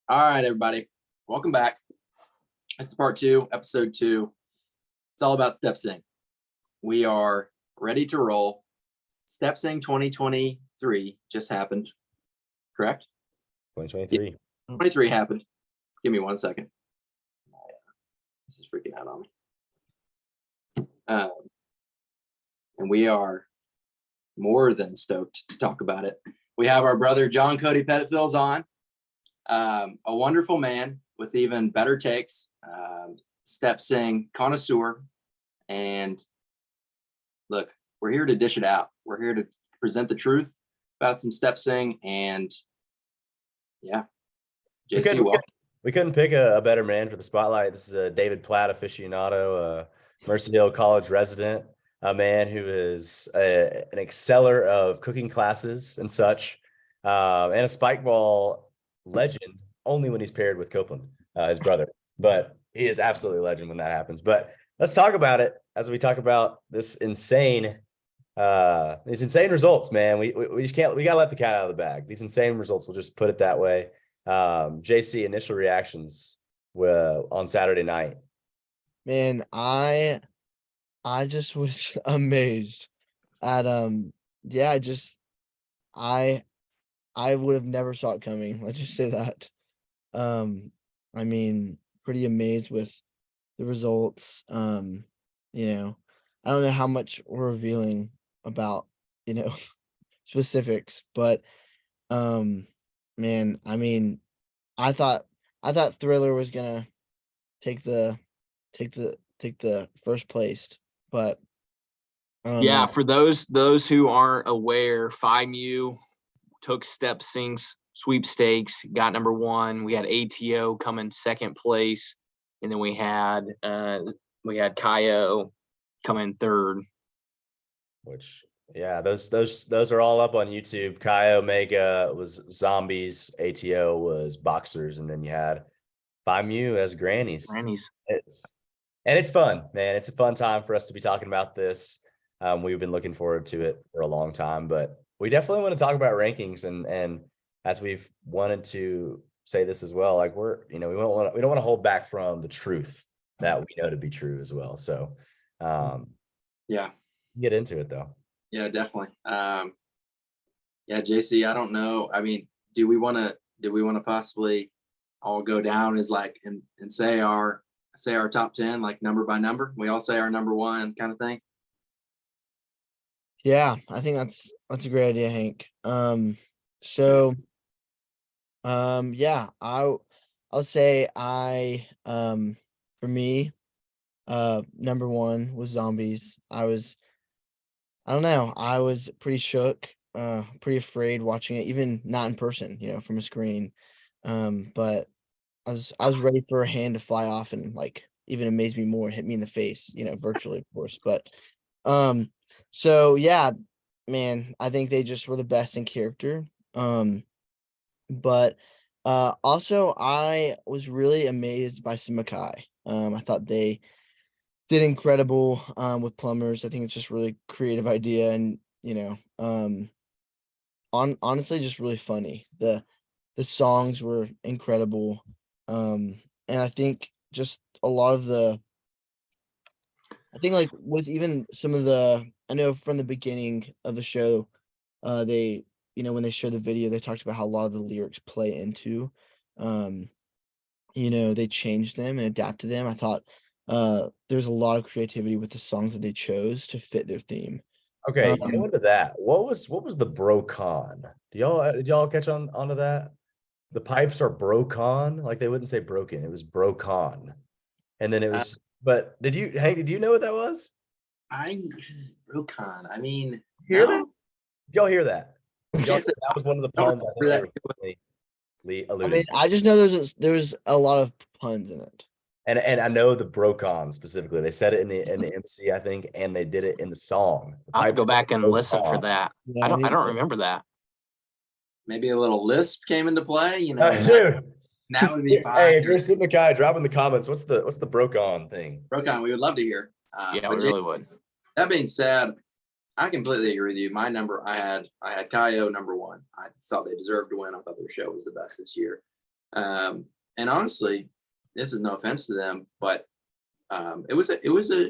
All right, everybody. Welcome back. This is part 2, episode 2. It's all about step sing. We are ready to roll. Step sing 2023 just happened, correct? 2023. 23 happened. Give me 1 second. This is freaking out on me. And we are more than stoked to talk about it. We have our brother John Cody Petitfils on. A wonderful man with even better takes, step sing connoisseur. And look, we're here to dish it out. We're here to present the truth about some step sing. And yeah, JC, we couldn't pick a better man for the spotlight. This is a David Platt aficionado, a Mercy Hill College resident, a man who is an exceller of cooking classes and such, and a spike ball legend only when he's paired with Copeland, his brother. But he is absolutely a legend when that happens. But let's talk about it as we talk about this insane results, man. We just can't, we gotta let the cat out of the bag. These insane results, we'll just put it that way. JC, initial reactions on Saturday night. Man, I just was amazed at I would have never saw it coming. Let's just say that. I mean, pretty amazed with the results. I don't know how much we're revealing about, specifics, but man, I mean, I thought Thriller was gonna take the first place, but yeah, for those who aren't aware, FIMU took Step Sing's sweepstakes, got number 1. We had ATO come in second place, and then we had Kaio come in third. Which, yeah, those are all up on YouTube. Kaio Mega was zombies, ATO was boxers, and then you had FIMU as grannies. It's fun, man. It's a fun time for us to be talking about this. We've been looking forward to it for a long time, but we definitely want to talk about rankings, and as we've wanted to say this as well, like we don't want to hold back from the truth that we know to be true as well. So, yeah, get into it though. Yeah, definitely. Yeah, JC, I don't know. I mean, do we want to possibly all go down as like and say our top 10 like number by number? We all say our number 1 kind of thing. Yeah, I think that's a great idea, Hank. Yeah, I'll say for me, number 1 was zombies. I don't know, I was pretty shook, pretty afraid watching it, even not in person, from a screen. But I was ready for a hand to fly off and like even amaze me more, hit me in the face, virtually, of course. But so yeah, man, I think they just were the best in character. But also I was really amazed by Simikai. I thought they did incredible with plumbers. I think it's just really creative idea, and honestly just really funny. The songs were incredible. And I think just a lot of like with even some of I know from the beginning of the show, they, when they showed the video, they talked about how a lot of the lyrics play into, they changed them and adapted them. I thought there's a lot of creativity with the songs that they chose to fit their theme. Okay, go into that. What was the brocon? Did y'all catch onto that? The pipes are brocon, like they wouldn't say broken. It was brocon, and then it was. But did you know what that was? Brocon. I mean, hear that? Did y'all hear that? That was one of the puns. I mean, I just know there's a lot of puns in it. And I know the brocon specifically. They said it in the MC, I think, and they did it in the song. I'll have to go back and listen for that. Yeah, I don't remember that. Maybe a little lisp came into play, dude. That would be fine. Hey, if you're sitting Mackay, drop in the comments. What's the brocon thing? Brocon, we would love to hear. Yeah, we really would. That being said, I completely agree with you. My number, I had Kaio number 1. I thought they deserved to win. I thought their show was the best this year. And honestly, this is no offense to them, but it was a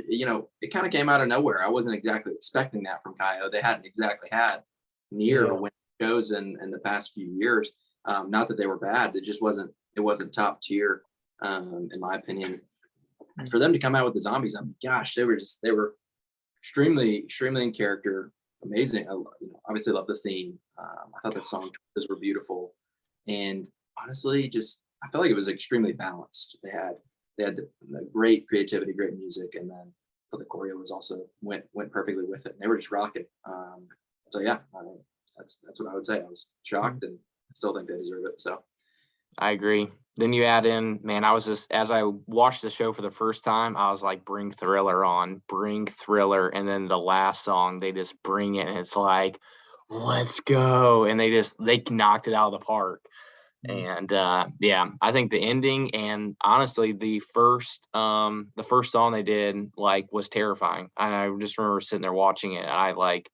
you know, it kind of came out of nowhere. I wasn't exactly expecting that from Kaio. They hadn't exactly had near win shows in the past few years. Not that they were bad, it wasn't top tier, in my opinion. And for them to come out with the zombies, I mean, gosh, they were extremely in character, amazing. Obviously love the theme. I thought the song choices were beautiful, and honestly, just I felt like it was extremely balanced. They had the great creativity, great music, and then the choreo was also went perfectly with it. And they were just rocking. So yeah, that's what I would say. I was shocked, and I still think they deserve it. So I agree. Then you add in, man, I was just, as I watched the show for the first time, I was like, bring Thriller on, bring Thriller. And then the last song, they just bring it, and it's like, let's go. And they knocked it out of the park. And yeah, I think the ending, and honestly, the first song they did, like, was terrifying. And I just remember sitting there watching it. I like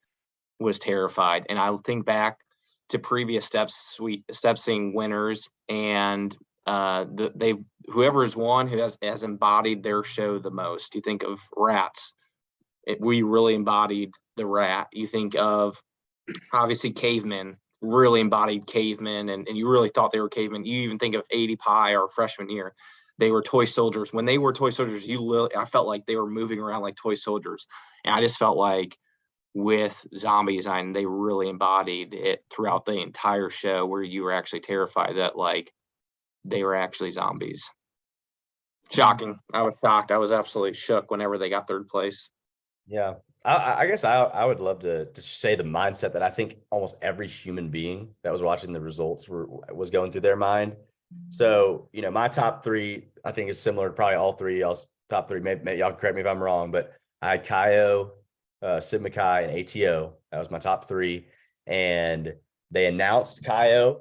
was terrified. And I think back to previous step sing winners, and whoever's won who has embodied their show the most. You think of Rats. We really embodied the rat. You think of, obviously, Cavemen, really embodied cavemen, and you really thought they were cavemen. You even think of 80 Pie our freshman year. They were toy soldiers. When they were toy soldiers, I felt like they were moving around like toy soldiers. And I just felt like with Zombies, and they really embodied it throughout the entire show, where you were actually terrified that, like, they were actually zombies. Shocking. I was shocked. I was absolutely shook whenever they got third place. Yeah. I guess I would love to say the mindset that I think almost every human being that was watching the results was going through their mind. So, you know, my top three, I think, is similar to probably all three y'all's top three. Maybe y'all correct me if I'm wrong, but I had Kaio, Sigma Chi, and ATO. That was my top three. And they announced Kaio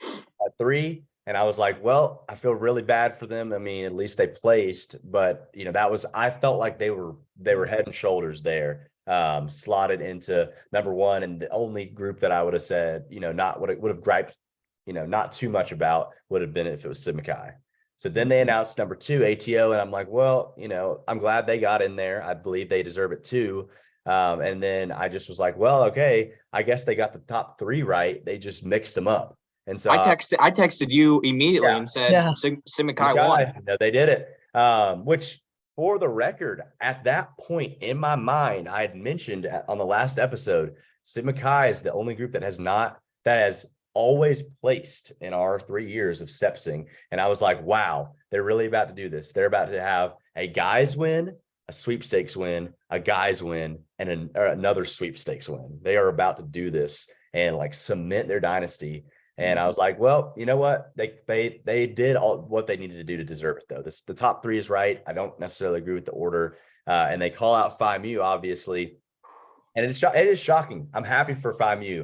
at 3. And I was like, well, I feel really bad for them. I mean, at least they placed, but you know, I felt like they were head and shoulders there, slotted into number 1. And the only group that I would have said, you know, not what it would have griped, you know, not too much about would have been if it was Sigma Chi. So then they announced number 2, ATO. And I'm like, well, you know, I'm glad they got in there. I believe they deserve it too. And then I just was like, well, okay, I guess they got the top 3 right. They just mixed them up. And so I texted you immediately and said, Sigma Chi won. No, they did it. Which, for the record, at that point in my mind, I had mentioned on the last episode, Sigma Chi is the only group that has always placed in our 3 years of step sing. And I was like, wow, they're really about to do this. They're about to have a guys win, a sweepstakes win, a guys win, and another sweepstakes win. They are about to do this and like cement their dynasty. And I was like, well, you know what? They did all what they needed to do to deserve it, though. The top 3 is right. I don't necessarily agree with the order. And they call out Phi Mu, obviously. And it is shocking. I'm happy for Phi Mu.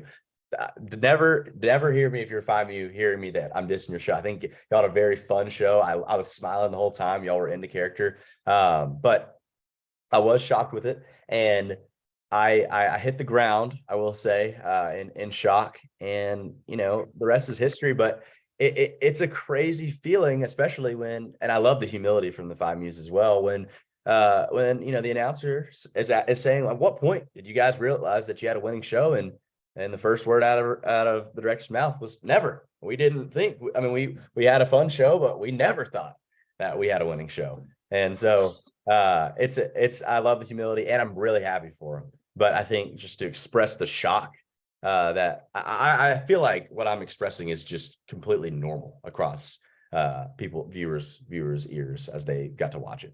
Never hear me if you're Phi Mu hearing me that I'm dissing your show. I think y'all had a very fun show. I was smiling the whole time. Y'all were into character. But I was shocked with it. And I hit the ground, I will say, in shock, and you know, the rest is history. But it's a crazy feeling, especially when, and I love the humility from the Phi Muse as well, when you know, the announcer is saying, at what point did you guys realize that you had a winning show? And the first word out of the director's mouth was never. We didn't think. I mean, we had a fun show, but we never thought that we had a winning show. And so it's I love the humility, and I'm really happy for him. But I think just to express the shock, that I feel like what I'm expressing is just completely normal across viewers' ears as they got to watch it.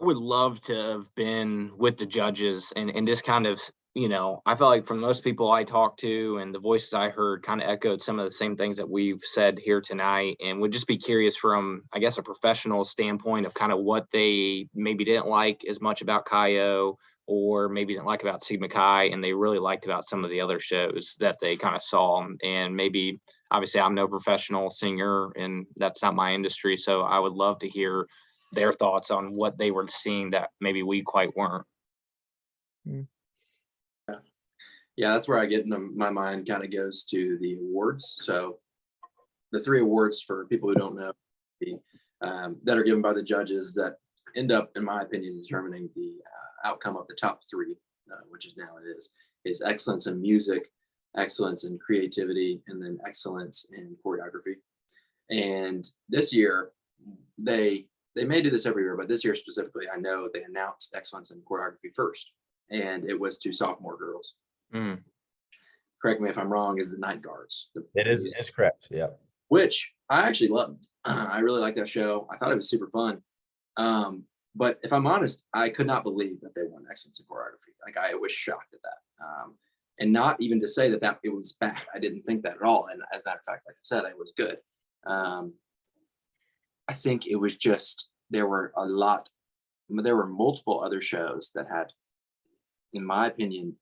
I would love to have been with the judges and just kind of, you know, I felt like from most people I talked to and the voices I heard kind of echoed some of the same things that we've said here tonight, and would just be curious from, I guess, a professional standpoint of kind of what they maybe didn't like as much about Kaio, or maybe didn't like about Sigma Chi, and they really liked about some of the other shows that they kind of saw. And maybe, obviously, I'm no professional singer, and that's not my industry, so I would love to hear their thoughts on what they were seeing that maybe we quite weren't. Yeah, that's where I get into my mind kind of goes to the awards. So the 3 awards for people who don't know, that are given by the judges that end up, in my opinion, determining the outcome of the top 3, which is now it is excellence in music, excellence in creativity, and then excellence in choreography. And this year, they may do this every year, but this year specifically, I know they announced excellence in choreography first, and it was to sophomore girls. Correct me if I'm wrong, is the Night Guards. It's correct. Yeah. Which I actually loved. I really liked that show. I thought it was super fun. But if I'm honest, I could not believe that they won excellence in choreography. Like, I was shocked at that. And not even to say that it was bad. I didn't think that at all. And as a matter of fact, like I said, it was good. I think it was just, there were multiple other shows that had, in my opinion,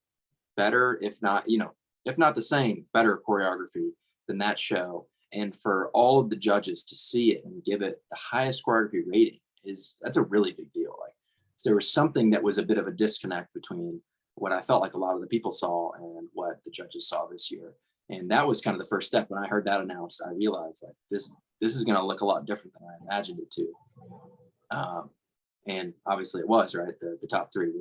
better, if not the same, better choreography than that show. And for all of the judges to see it and give it the highest choreography rating that's a really big deal. Like, so there was something that was a bit of a disconnect between what I felt like a lot of the people saw and what the judges saw this year. And that was kind of the first step. When I heard that announced, I realized, like, this is going to look a lot different than I imagined it to. And obviously it was, right. The top 3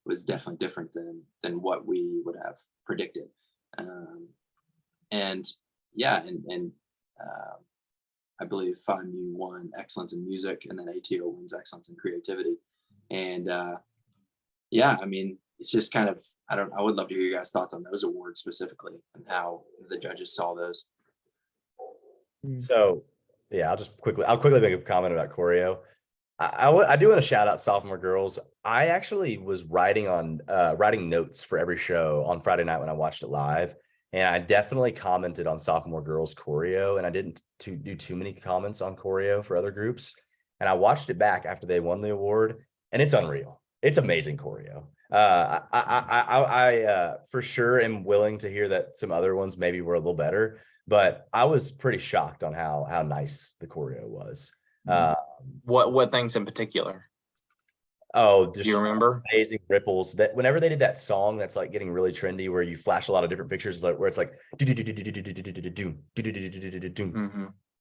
was definitely different than what we would have predicted. And I believe FIMU won excellence in music, and then ATO wins excellence in creativity. And I mean, it's just kind of, I would love to hear you guys' thoughts on those awards specifically and how the judges saw those. So yeah, I'll quickly make a comment about choreo. I do want to shout out sophomore girls. I actually was writing notes for every show on Friday night when I watched it live. And I definitely commented on sophomore girls choreo, and I didn't do too many comments on choreo for other groups. And I watched it back after they won the award, and it's unreal. It's amazing choreo. I for sure am willing to hear that some other ones maybe were a little better, but I was pretty shocked on how nice the choreo was. What things in particular? Oh, just you remember? Amazing ripples. That whenever they did that song that's like getting really trendy, where you flash a lot of different pictures, where it's like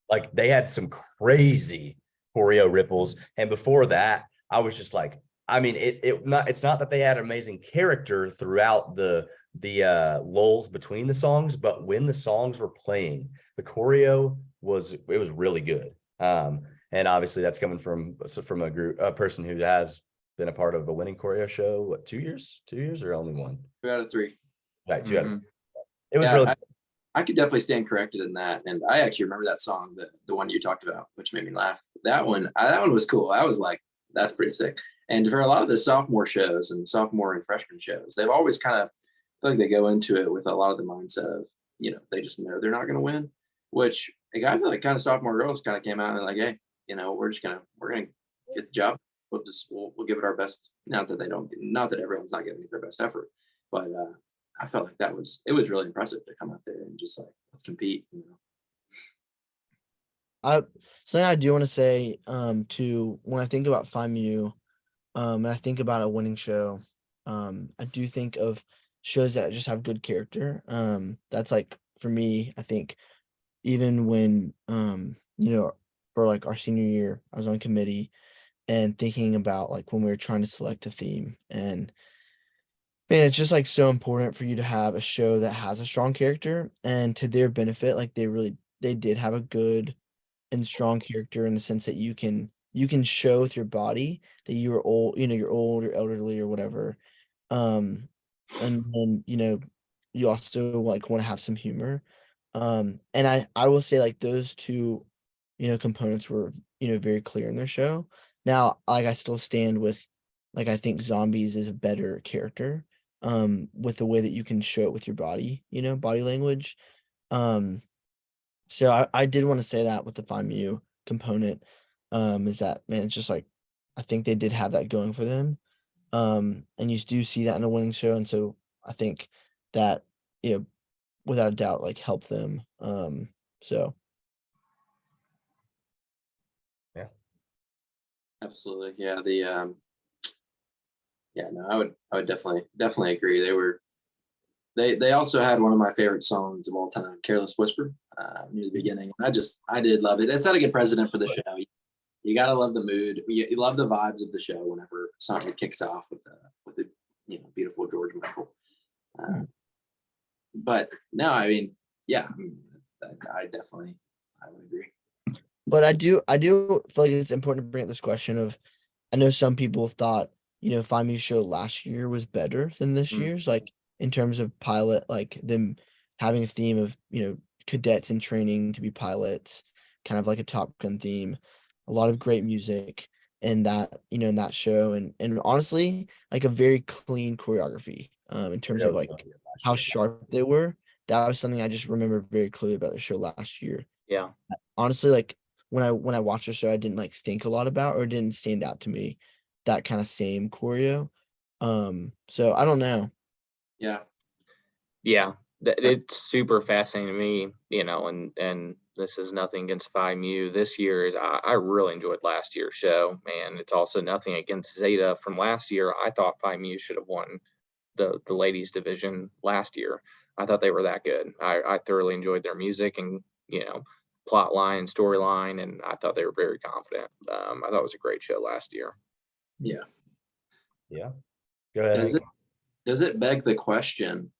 like they had some crazy choreo ripples. And before that, I was just like, I mean, it's not that they had amazing character throughout the lulls between the songs, but when the songs were playing, the choreo was really good. And obviously that's coming from a person who has been a part of a winning choreo show. What, 2 years or only 1? 2 out of 3. Right, 2 out of 3. It was really. I could definitely stand corrected in that, and I actually remember that song, the one you talked about, which made me laugh. That one was cool. I was like, that's pretty sick. And for a lot of the sophomore shows and sophomore and freshman shows, they've always kind of feel like they go into it with a lot of the mindset of, they just know they're not going to win. Which I feel like kind of sophomore girls kind of came out and like, hey, we're gonna get the job. We'll give it our best. Not that everyone's not giving it their best effort, but I felt like it was really impressive to come out there and just like, let's compete. Something I do want to say to when I think about FIMU, and I think about a winning show, I do think of shows that just have good character. That's like, for me, I think even when for like our senior year, I was on committee and thinking about like when we were trying to select a theme, and man, it's just like so important for you to have a show that has a strong character. And to their benefit, like they did have a good and strong character in the sense that you can show with your body that you're old, you're old or elderly or whatever. And then you also like want to have some humor. And I will say like those two components were very clear in their show. Now, like, I still stand with, like, I think Zombies is a better character with the way that you can show it with your body, body language. So I did want to say that with the FIMU component, is that, man, it's just like, I think they did have that going for them. And you do see that in a winning show. And so I think that, without a doubt, like, help them. So. Yeah. Absolutely. Yeah. I would definitely agree. They also had one of my favorite songs of all time, Careless Whisper. near the beginning. And I did love it. It set a good precedent for the show. You gotta love the mood. You love the vibes of the show whenever something kicks off with the beautiful George Michael. But no, I mean, yeah, I would agree. But I do feel like it's important to bring up this question of, I know some people thought, Find Me show last year was better than this year's, like in terms of pilot, like them having a theme of, cadets in training to be pilots, kind of like a Top Gun theme, a lot of great music in that, in that show. And honestly, like a very clean choreography, in terms of like how sharp they were. That was something I just remember very clearly about the show last year. Yeah. Honestly, like when I watched the show, I didn't like think a lot about, or it didn't stand out to me, that kind of same choreo. So I don't know. Yeah. Yeah. It's super fascinating to me, and this is nothing against FIMU. This year I really enjoyed last year's show, and it's also nothing against Zeta from last year. I thought FIMU should have won the ladies division last year. I thought they were that good. I thoroughly enjoyed their music and, plot line and storyline, and I thought they were very confident. I thought it was a great show last year. Yeah. Go ahead. Does it beg the question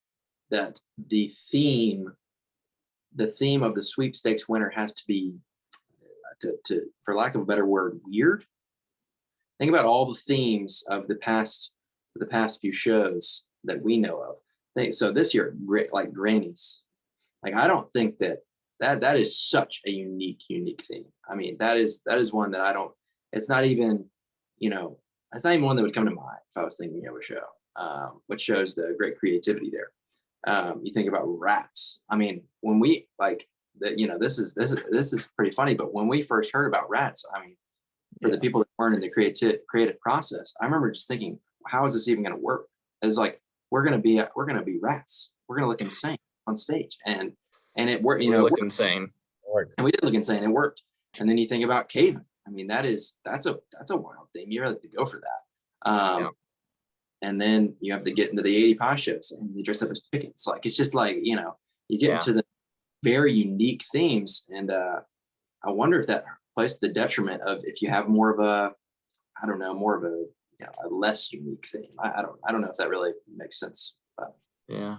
that the theme of the sweepstakes winner has to be, to for lack of a better word, weird? Think about all the themes of the past few shows that we know of. So this year, like grannies, like I don't think that is such a unique theme. I mean, that is one that I don't. It's not even, that's not even one that would come to mind if I was thinking of a show, which shows the great creativity there. You think about rats. I mean, when we this is pretty funny, but when we first heard about rats, I mean, for the people that weren't in the creative process, I remember just thinking, how is this even going to work? It's like, we're going to be rats. We're going to look insane on stage. And it worked, look insane. And we did look insane. It worked. And then you think about Caven. I mean, that's a wild thing. You really have to go for that. And then you have to get into the 80 pie shows and you dress up as chickens. Like, it's just like, you get into the very unique themes. And I wonder if that plays to the detriment of if you have more of a less unique theme. I don't know if that really makes sense. But. Yeah.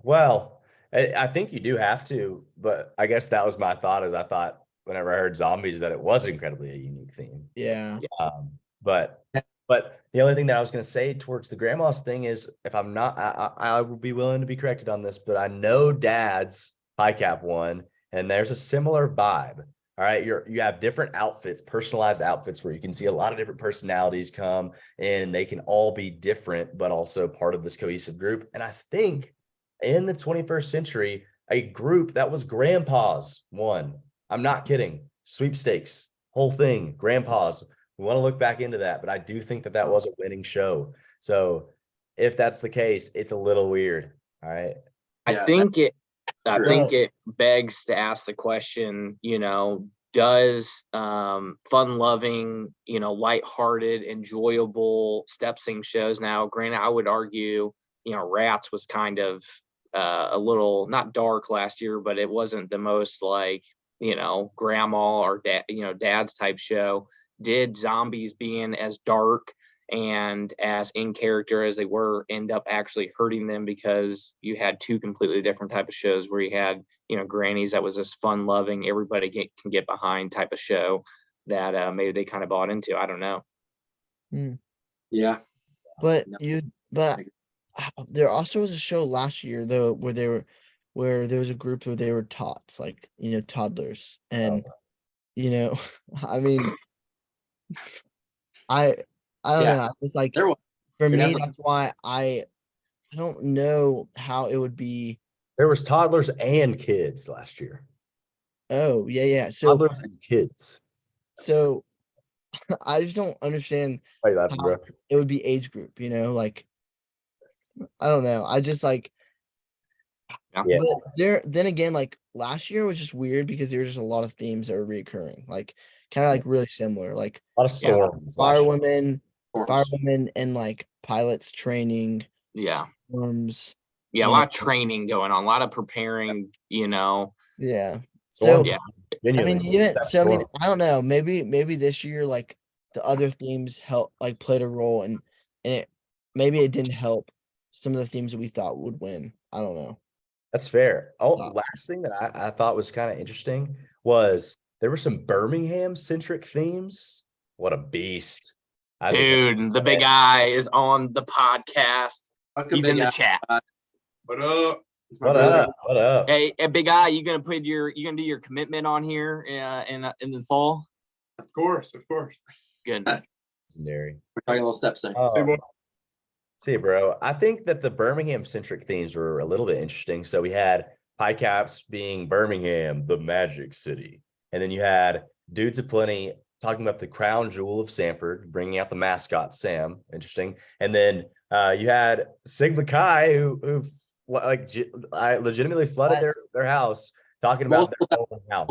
Well, I think you do have to, but I guess that was my thought. I thought whenever I heard zombies that it was incredibly a unique theme. Yeah. But the only thing that I was going to say towards the grandma's thing is, if I'm not, I will be willing to be corrected on this, but I know Dad's high cap one, and there's a similar vibe. All right, you have different outfits, personalized outfits, where you can see a lot of different personalities come in, and they can all be different, but also part of this cohesive group. And I think in the 21st century, a group that was grandpa's won. I'm not kidding. Sweepstakes, whole thing, grandpa's. We want to look back into that, but I do think that was a winning show. So if that's the case, it's a little weird. All right. I think it begs to ask the question, does fun-loving, lighthearted, enjoyable step sing shows now, granted, I would argue, Rats was kind of a little, not dark last year, but it wasn't the most like, grandma or dad's type show. Did zombies being as dark and as in character as they were end up actually hurting them, because you had two completely different type of shows where you had, grannies that was this fun loving, everybody can get behind type of show that maybe they kind of bought into. I don't know. Yeah. But there also was a show last year though where there was a group where they were tots, like, toddlers. And I mean, I don't know. It's like, for me, that's why I don't know how it would be. There was toddlers and kids last year. Oh, yeah. So toddlers and kids. So I just don't understand how it would be age group, like, I don't know. I just like, but then again, like last year was just weird because there was just a lot of themes that were reoccurring, like kind of like really similar, like a lot of storms, firewomen, and like pilots training. Storms. Yeah, a lot of training going on, a lot of preparing, Yeah. Storm, So Yeah. I mean, genuinely, even that so, I mean, storm. I don't know. Maybe this year, like the other themes help, like played a role, and it maybe it didn't help some of the themes that we thought would win. I don't know. That's fair. Oh, Uh, last thing that I thought was kind of interesting was there were some Birmingham centric themes. What a beast. I did not- Dude, the big guy is on the podcast. Welcome, He's big in the guy. chat. What up? It's my What brother. up? What up? Hey, big guy, you gonna do your commitment on here in the fall? Of course. Good. Legendary. We're talking a little steps there. See, bro. I think that the Birmingham centric themes were a little bit interesting. So we had Pie Caps being Birmingham, the Magic City. And then you had Dudes Aplenty talking about the crown jewel of Sanford, bringing out the mascot, Sam. Interesting. And then you had Sigma Chi, who I legitimately flooded their house, talking about their own house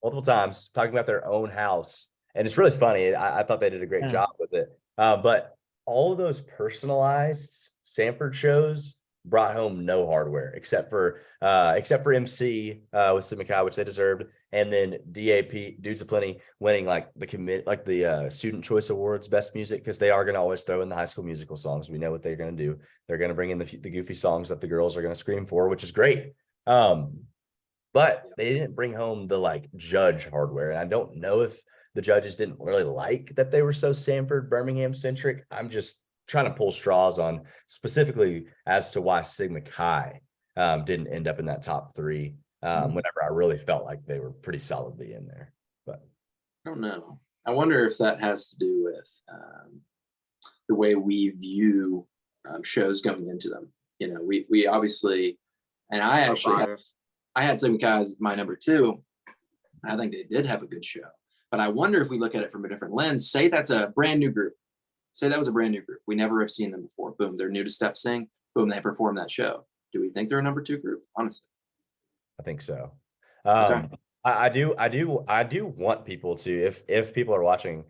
multiple times, talking about their own house. And it's really funny. I thought they did a great job with it. But all of those personalized Sanford shows brought home no hardware except for MC with Sid McKay, which they deserved, and then DAP Dudes Aplenty winning like the Student Choice Awards Best Music, because they are going to always throw in the High School Musical songs. We know what they're going to do. They're going to bring in the goofy songs that the girls are going to scream for, which is great. But they didn't bring home the like judge hardware, and I don't know if the judges didn't really like that they were so Sanford Birmingham centric. I'm just trying to pull straws on specifically as to why Sigma Chi didn't end up in that top three whenever I really felt like they were pretty solidly in there. But I don't know. I wonder if that has to do with the way we view shows going into them. You know, we obviously, and I actually had Sigma Chi as my number 2. I think they did have a good show. But I wonder if we look at it from a different lens, say that's a brand new group. Say that was a brand new group. We never have seen them before. Boom, they're new to Step Sing. Boom, they perform that show. Do we think they're a number 2 group? Honestly. I think so. Okay. I do want people to, if people are watching,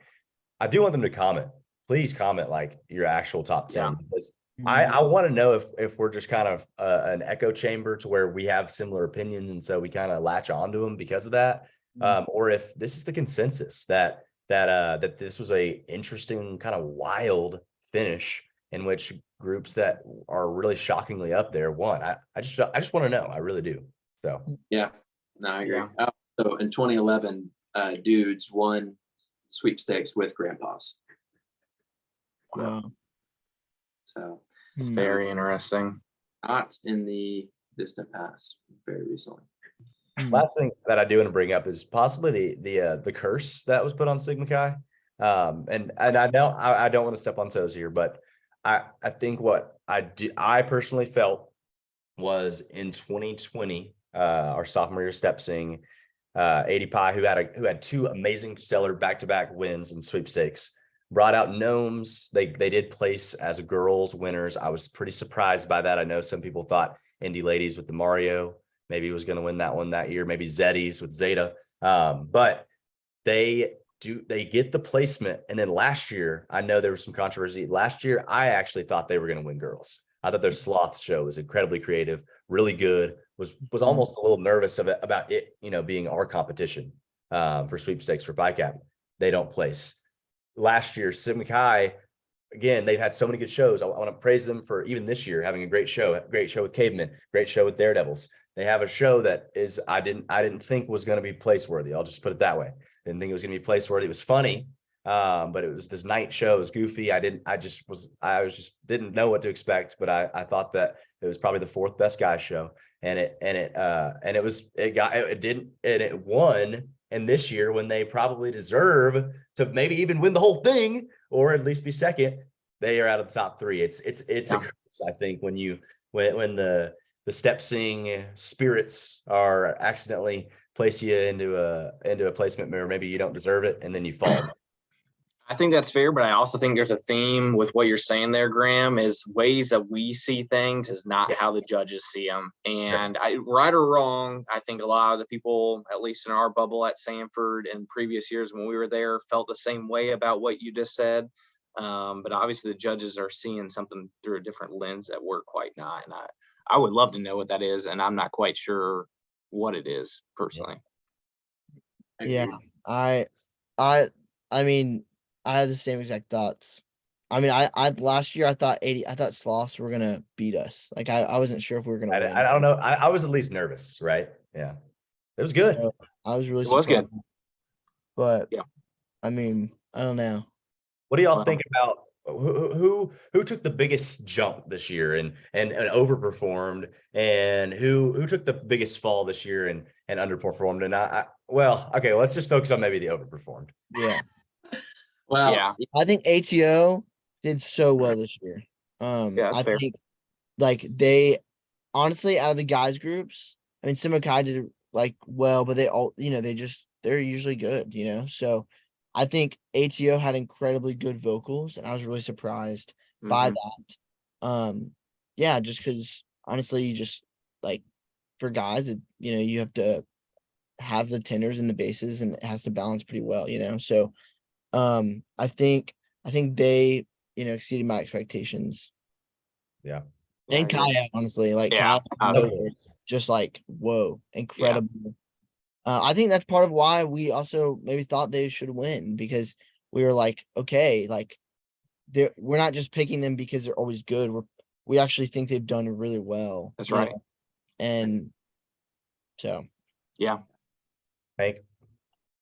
I do want them to comment. Please comment like your actual top 10. Because I want to know if we're just kind of an echo chamber to where we have similar opinions, and so we kind of latch onto them because of that. Or if this is the consensus that this was a interesting kind of wild finish in which groups that are really shockingly up there won. I just want to know. I really do. So yeah, no, I agree. So in 2011, Dudes won Sweepstakes with Grandpas. Wow. So it's very interesting. Not in the distant past, very recently. Last thing that I do want to bring up is possibly the curse that was put on Sigma Chi. And I know I don't want to step on toes here, but I think what I personally felt was in 2020, our sophomore year Step Sing, 80 Pie, who had 2 amazing stellar back-to-back wins in Sweepstakes, brought out gnomes. They did place as girls winners. I was pretty surprised by that. I know some people thought Indie Ladies with the Mario maybe was going to win that one that year, maybe Zeddies with Zeta. But they get the placement. And then last year, I know there was some controversy. Last year, I actually thought they were going to win girls. I thought their sloth show was incredibly creative, really good, was almost a little nervous about it, being our competition for Sweepstakes for BICAP. They don't place. Last year, Sigma Chi, again, they've had so many good shows. I want to praise them for even this year having a great show with Cavemen, great show with Daredevils. They have a show that is I didn't think was going to be place worthy. I'll just put it that way. Didn't think it was going to be place worthy. It was funny, but it was this night show. It was goofy. I just didn't know what to expect. But I thought that it was probably the 4th best guy show, and it won. And this year, when they probably deserve to maybe even win the whole thing or at least be second, they are out of the top 3. It's a curse, I think, when the Step Sing spirits are accidentally place you into a placement where maybe you don't deserve it, and then you fall. I think that's fair, but I also think there's a theme with what you're saying there, Graham, is ways that we see things is not how the judges see them. And right or wrong, I think a lot of the people, at least in our bubble at Sanford in previous years when we were there, felt the same way about what you just said. But obviously the judges are seeing something through a different lens that we're quite not. And I would love to know what that is, and I'm not quite sure what it is personally. Yeah, Agreed. I mean, I had the same exact thoughts. I mean, I last year I thought Sloths were gonna beat us. Like I wasn't sure if we were gonna win. I don't know. I was at least nervous, right? Yeah, it was good. So I was really It was surprised. good. But Yeah. I mean, I don't know. What do y'all Well- think about who took the biggest jump this year and overperformed, and who took the biggest fall this year and underperformed? And well, okay, let's just focus on maybe the overperformed. Yeah. Well, Yeah. I think ATO did so well this year. Yeah, that's I fair. think like they honestly out of the guys groups, I mean Simokai did like well, but they all they're usually good, So I think ATO had incredibly good vocals, and I was really surprised by Mhm. that. Yeah, just because honestly, you just like for guys, you have to have the tenors and the basses, and it has to balance pretty well, So I think they, exceeded my expectations. Yeah. Yeah, I And agree. Kaya, honestly, like Yeah, Kaya, Totally. just like whoa, incredible. I think that's part of why we also maybe thought they should win, because we were like, okay, like we're not just picking them because they're always good. We actually think they've done really well. That's you know? right. And so Yeah. Hank.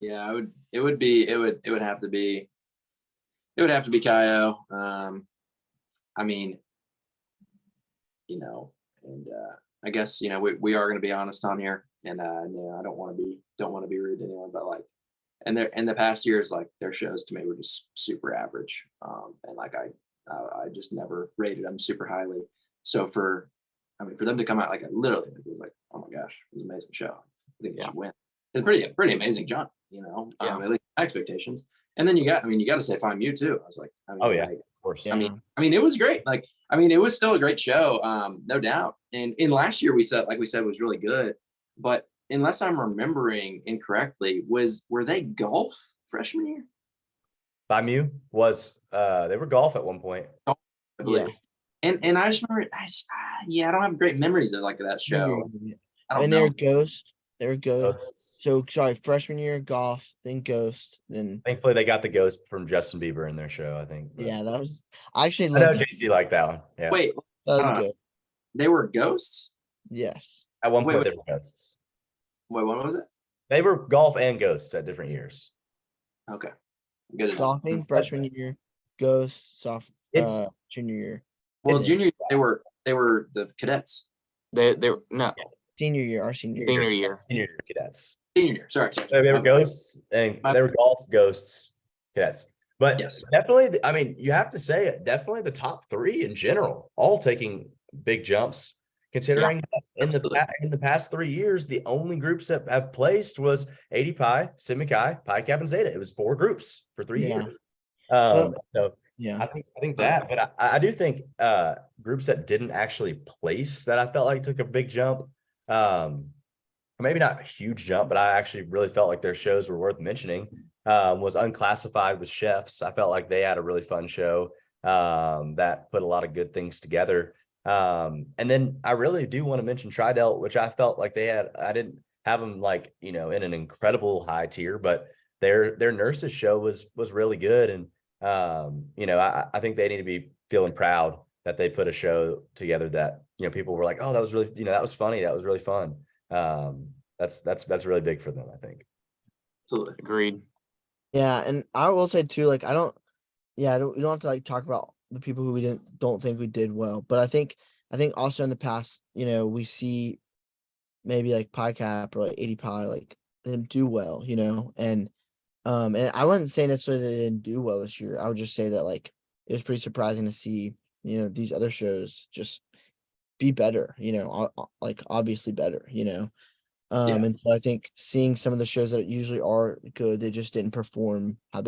yeah, it would have to be Kaio. I mean, and I guess we are going to be honest on here, and I don't want to be rude to anyone, but like, and in the past years, like their shows to me were just super average, and like I just never rated them super highly. So for them to come out like literally, it was like, oh my gosh, it was an amazing show. I think it should win. It's pretty amazing jump, Yeah. at least my expectations. And then you got to say Find You too. I was like, Oh yeah, like, of course. yeah. it was great. Like, it was still a great show, no doubt. And in last year, we said was really good. But unless I'm remembering incorrectly, were they golf freshman year? By Mew was they were golf at one point. I believe. And I just remember, I don't have great memories of that show. I don't And know. they were Ghost. They were Ghost. Ghosts. So sorry, freshman year golf, then Ghost, then Thankfully, they got the ghost from Justin Bieber in their show, I think. But yeah, that was I actually I know loved JC liked that one. Yeah. Wait, that was uh, good. they were ghosts? Yes. At one wait, point, wait. they were ghosts. Wait, what was it? They were golf and ghosts at different years. Okay, good enough. Golfing freshman year, Ghost It's junior year. Well, It's- junior, they were the cadets. They were no Senior year, our senior year. senior year. Senior year cadets. Senior year, sorry. They were ghosts and My- they were golf ghosts cadets. But Yes. definitely, I mean, you have to say it, definitely the top three in general, all taking big jumps. Considering that in the past 3 years, the only groups that have placed was 80 Pi, Sigma Chi, Pi Kappa, and Zeta. It was 4 groups for 3 Yeah. years. So Yeah. I think that, but I do think groups that didn't actually place that I felt like took a big jump. Maybe not a huge jump, but I actually really felt like their shows were worth mentioning. Was Unclassified with Chefs. I felt like they had a really fun show that put a lot of good things together. And then I really do want to mention Tridelt, which I felt like I didn't have them like, in an incredible high tier, but their nurses show was really good. And, I think they need to be feeling proud that they put a show together that, people were like, oh, that was really, that was funny. That was really fun. That's really big for them, I think. Absolutely. Agreed. Yeah, and I will say too, like we don't have to like talk about the people who we don't think we did well, but I think also in the past, we see maybe like Pi Cap or like 80 Pi like them do well, and I wouldn't say necessarily they didn't do well this year. I would just say that like it was pretty surprising to see, these other shows just be better, like obviously better, and so I think seeing some of the shows that usually are good, they just didn't perform how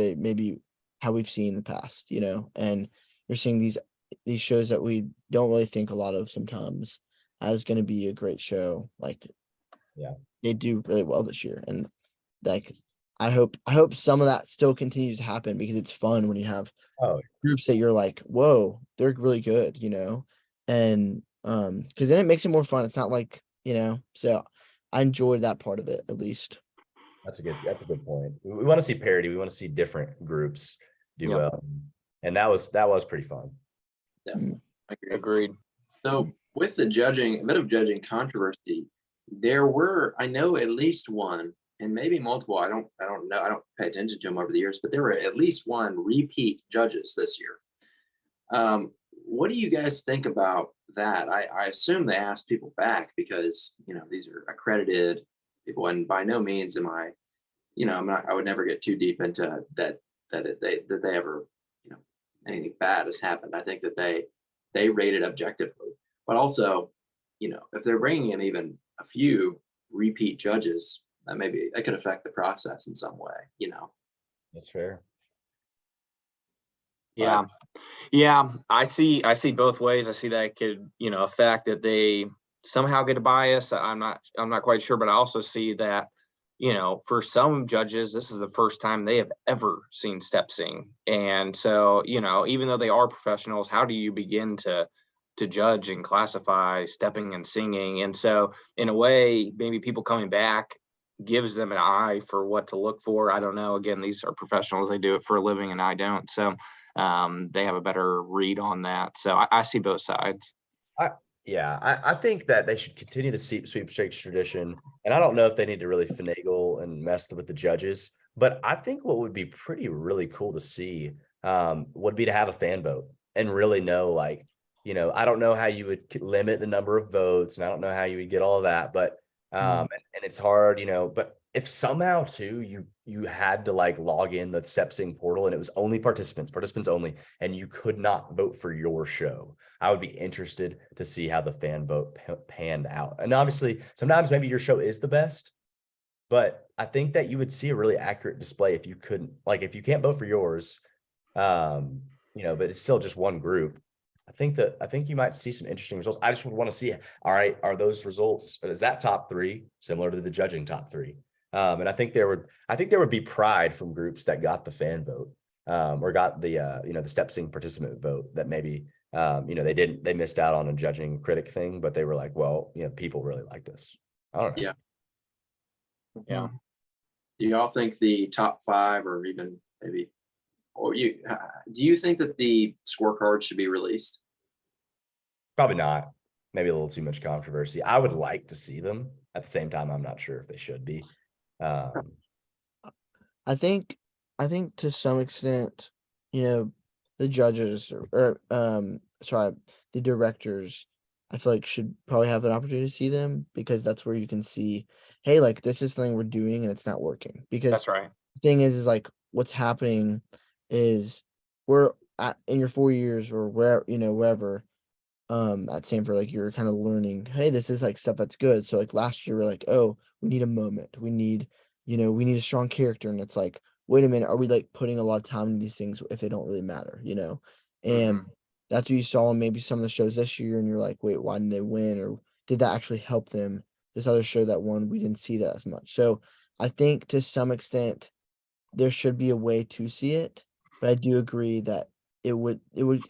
we've seen in the past, and you're seeing these shows that we don't really think a lot of sometimes as going to be a great show. Like, Yeah, they do really well this year, and like I hope some of that still continues to happen, because it's fun when you have groups that you're like, whoa, they're really good, and because then it makes it more fun. It's not like, so I enjoyed that part of it at least. That's a good point. We want to see parity. We want to see different groups do Yep. well. And that was pretty fun. Yeah, I agree. Agreed. So with the judging, a bit of judging controversy, there were, I know, at least one, and maybe multiple. I don't know. I don't pay attention to them over the years, but there were at least one repeat judges this year. What do you guys think about that? I assume they asked people back because, you know, these are accredited people, and by no means am I, you know, I would never get too deep into that they ever, you know, anything bad has happened. I think that they rated objectively, but also, you know, if they're bringing in even a few repeat judges, that could affect the process in some way, you know. That's fair. Yeah. Yeah. I see both ways. I see that could, you know, affect that they somehow get a bias. I'm not quite sure, but I also see that, you know, for some judges, this is the first time they have ever seen step sing. And so, you know, even though they are professionals, how do you begin to judge and classify stepping and singing? And so in a way, maybe people coming back gives them an eye for what to look for. I don't know. Again, these are professionals. They do it for a living and I don't. So they have a better read on that. So I see both sides. I think that they should continue the sweepstakes tradition. And I don't know if they need to really finagle and mess with the judges, but I think what would be really cool to see would be to have a fan vote and really know, like, you know, I don't know how you would limit the number of votes, and I don't know how you would get all of that, but and it's hard, you know, but if somehow too you had to like log in the StepSing portal and it was only participants only, and you could not vote for your show, I would be interested to see how the fan vote panned out. And obviously sometimes maybe your show is the best, but I think that you would see a really accurate display if you couldn't, like, if you can't vote for yours, you know, but it's still just one group. I think you might see some interesting results. I just would want to see, all right, are those results, is that top three similar to the judging top three? And I think there would be pride from groups that got the fan vote, or got the you know, the StepSing participant vote, that maybe you know, they missed out on a judging critic thing, but they were like, well, you know, people really liked us. I don't know. Yeah. Yeah. Do y'all think the top five, or even maybe, or do you think that the scorecard should be released? Probably not. Maybe a little too much controversy. I would like to see them. At the same time, I'm not sure if they should be. I think to some extent, you know, the judges or the directors, I feel like should probably have an opportunity to see them, because that's where you can see, hey, like, this is something we're doing and it's not working. Because That's right. the thing is like, what's happening is we're in your 4 years or where, you know, wherever, at Stanford, like, you're kind of learning, hey, this is like stuff that's good. So like last year we're like, oh, we need a moment. We need a strong character. And it's like, wait a minute, are we like putting a lot of time into these things if they don't really matter, you know? And that's what you saw in maybe some of the shows this year, and you're like, wait, why didn't they win? Or did that actually help them? This other show that won, we didn't see that as much. So I think to some extent there should be a way to see it, but I do agree that it would,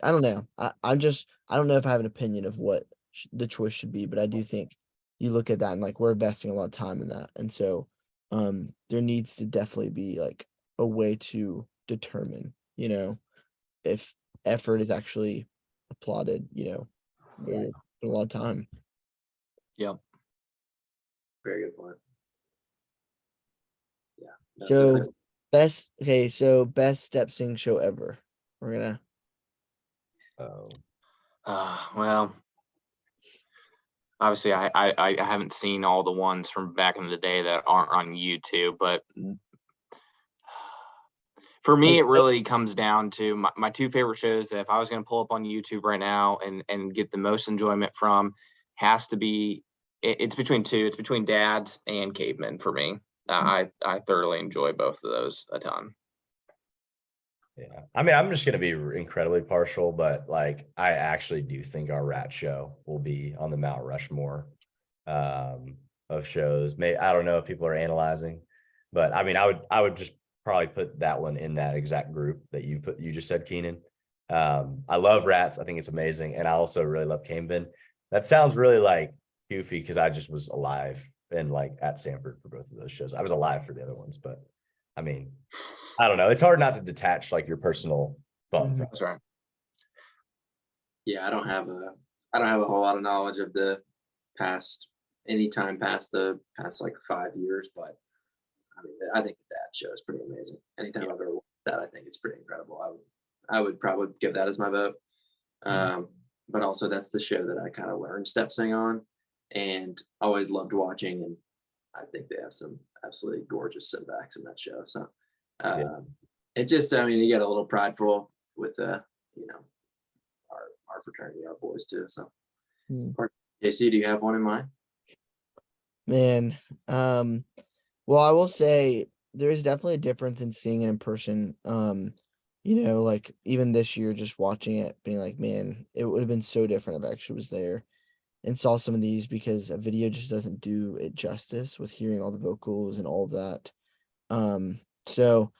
I don't know. I don't know if I have an opinion of what the choice should be, but I do think you look at that and like, we're investing a lot of time in that. And so there needs to definitely be like a way to determine, you know, if effort is actually applauded, you know, a lot of time. Yeah. Very good point. Yeah. No, So definitely. best step sing show ever. We're gonna Well, obviously I haven't seen all the ones from back in the day that aren't on YouTube, but for me, it really comes down to my two favorite shows. If I was going to pull up on YouTube right now and get the most enjoyment from, has to be, it's between two. It's between Dads and Cavemen for me. I thoroughly enjoy both of those a ton. Yeah, I mean, I'm just going to be incredibly partial, but like, I actually do think our Rat show will be on the Mount Rushmore of shows. I don't know if people are analyzing, but I mean, I would just probably put that one in that exact group that you just said, Keenan. I love Rats. I think it's amazing. And I also really love Cavemen. That sounds really like goofy because I just was alive and like at Sanford for both of those shows. I was alive for the other ones, but I mean, I don't know. It's hard not to detach like your personal fun from it. That's right. Yeah, I don't have a whole lot of knowledge of the any time past the past like 5 years, but I mean, I think that show is pretty amazing. Anytime I've ever watched that, I think it's pretty incredible. I would probably give that as my vote. But also that's the show that I kind of learned step sing on, and always loved watching. And I think they have some absolutely gorgeous sing backs in that show. So it just, I mean, you get a little prideful with you know, our fraternity, our boys too. So JC, do you have one in mind? Man, well, I will say there is definitely a difference in seeing it in person. You know, like even this year, just watching it, being like, man, it would have been so different if I actually was there and saw some of these, because a video just doesn't do it justice with hearing all the vocals and all of that. So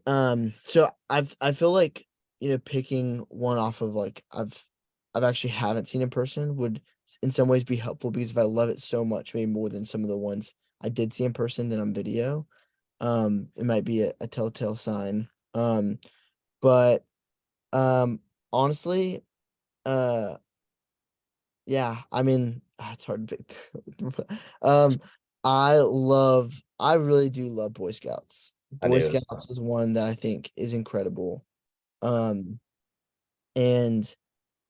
I feel like, you know, picking one off of like I've actually haven't seen in person would in some ways be helpful, because if I love it so much, maybe more than some of the ones I did see in person than on video, it might be a telltale sign. But honestly, yeah, I mean, it's hard to pick. I really do love Boy Scouts. I Boy do. Scouts is one that I think is incredible. Um, and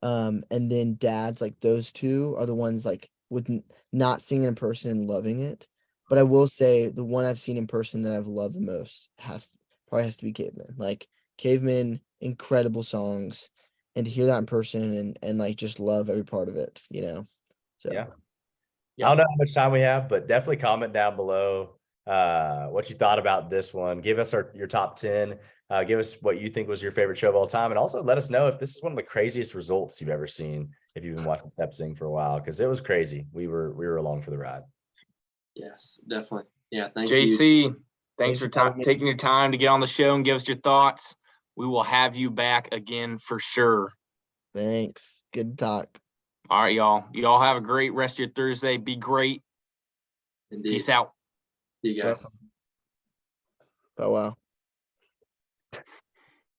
and then dads, like those two are the ones like with not seeing it in person and loving it. But I will say the one I've seen in person that I've loved the most probably has to be Caveman. Like Caveman, incredible songs, and to hear that in person and like just love every part of it, you know. So Yeah. I don't know how much time we have, but definitely comment down below what you thought about this one. Give us your top 10. Give us what you think was your favorite show of all time. And also let us know if this is one of the craziest results you've ever seen, if you've been watching Step Sing for a while, because it was crazy. We were along for the ride. Yes, definitely. Yeah, thank you. JC, thanks for having me. taking your time to get on the show and give us your thoughts. We will have you back again for sure. Thanks. Good talk. All right, y'all. Y'all have a great rest of your Thursday. Be great. Indeed. Peace out. See you guys. Oh wow.